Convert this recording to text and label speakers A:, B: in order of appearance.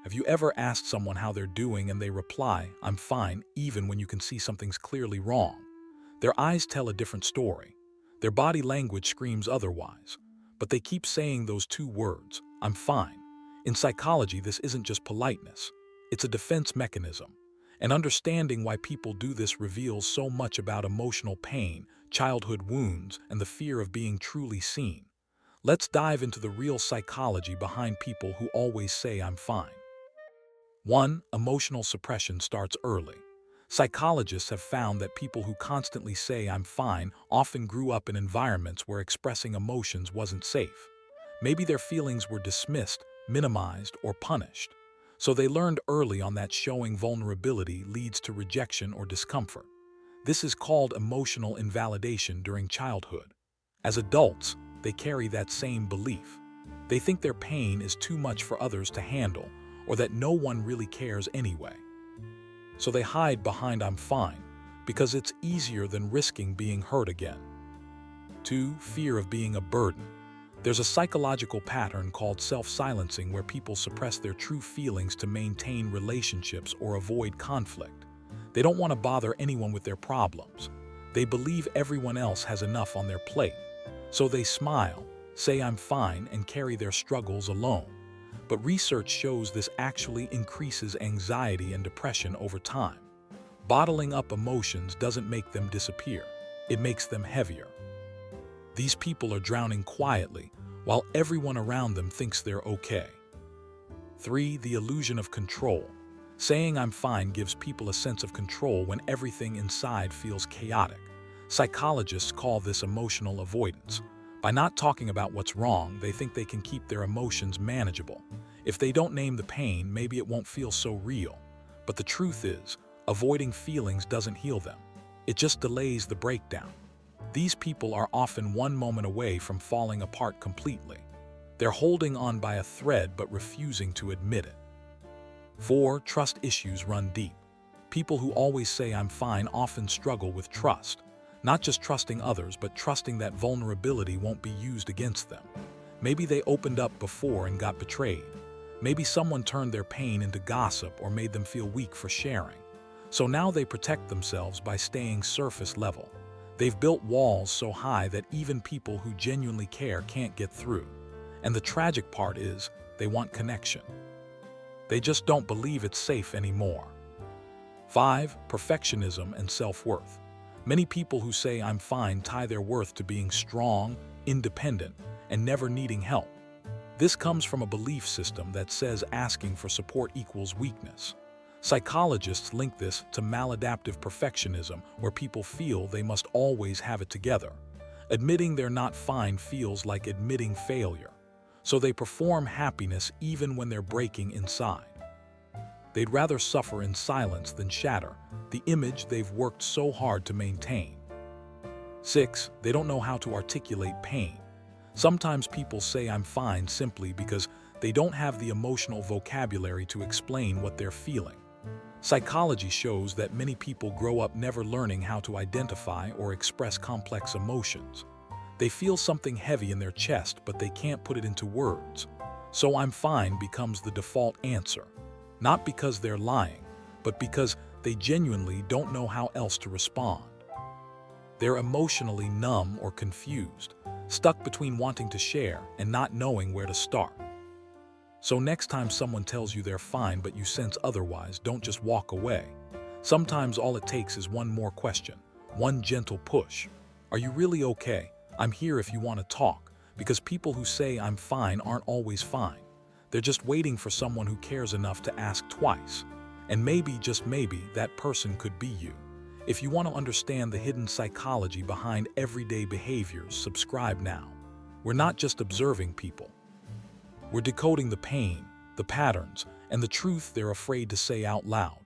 A: Have you ever asked someone how they're doing and they reply, "I'm fine," even when you can see something's clearly wrong? Their eyes tell a different story. Their body language screams otherwise. But they keep saying those two words, "I'm fine." In psychology, this isn't just politeness. It's a defense mechanism. And understanding why people do this reveals so much about emotional pain, childhood wounds, and the fear of being truly seen. Let's dive into the real psychology behind people who always say, "I'm fine." 1. Emotional suppression starts early. Psychologists have found that people who constantly say, "I'm fine," often grew up in environments where expressing emotions wasn't safe. Maybe their feelings were dismissed, minimized, or punished. So they learned early on that showing vulnerability leads to rejection or discomfort. This is called emotional invalidation during childhood. As adults, they carry that same belief. They think their pain is too much for others to handle, or that no one really cares anyway. So they hide behind "I'm fine" because it's easier than risking being hurt again. 2. Fear of being a burden. There's a psychological pattern called self-silencing where people suppress their true feelings to maintain relationships or avoid conflict. They don't want to bother anyone with their problems. They believe everyone else has enough on their plate. So they smile, say "I'm fine," and carry their struggles alone. But research shows this actually increases anxiety and depression over time. Bottling up emotions doesn't make them disappear. It makes them heavier. These people are drowning quietly, while everyone around them thinks they're okay. 3. The illusion of control. Saying "I'm fine" gives people a sense of control when everything inside feels chaotic. Psychologists call this emotional avoidance. By not talking about what's wrong, they think they can keep their emotions manageable. If they don't name the pain, maybe it won't feel so real. But the truth is, avoiding feelings doesn't heal them. It just delays the breakdown. These people are often one moment away from falling apart completely. They're holding on by a thread but refusing to admit it. 4. Trust issues run deep. People who always say "I'm fine" often struggle with trust. Not just trusting others, but trusting that vulnerability won't be used against them. Maybe they opened up before and got betrayed. Maybe someone turned their pain into gossip or made them feel weak for sharing. So now they protect themselves by staying surface level. They've built walls so high that even people who genuinely care can't get through. And the tragic part is, they want connection. They just don't believe it's safe anymore. 5. Perfectionism and self-worth. Many people who say "I'm fine" tie their worth to being strong, independent, and never needing help. This comes from a belief system that says asking for support equals weakness. Psychologists link this to maladaptive perfectionism, where people feel they must always have it together. Admitting they're not fine feels like admitting failure. So they perform happiness even when they're breaking inside. They'd rather suffer in silence than shatter the image they've worked so hard to maintain. 6. They don't know how to articulate pain. Sometimes people say "I'm fine" simply because they don't have the emotional vocabulary to explain what they're feeling. Psychology shows that many people grow up never learning how to identify or express complex emotions. They feel something heavy in their chest, but they can't put it into words. So "I'm fine" becomes the default answer. Not because they're lying, but because they genuinely don't know how else to respond. They're emotionally numb or confused, stuck between wanting to share and not knowing where to start. So next time someone tells you they're fine but you sense otherwise, don't just walk away. Sometimes all it takes is one more question, one gentle push. "Are you really okay? I'm here if you want to talk." Because people who say "I'm fine" aren't always fine. They're just waiting for someone who cares enough to ask twice. And maybe, just maybe, that person could be you. If you want to understand the hidden psychology behind everyday behaviors, subscribe now. We're not just observing people. We're decoding the pain, the patterns, and the truth they're afraid to say out loud.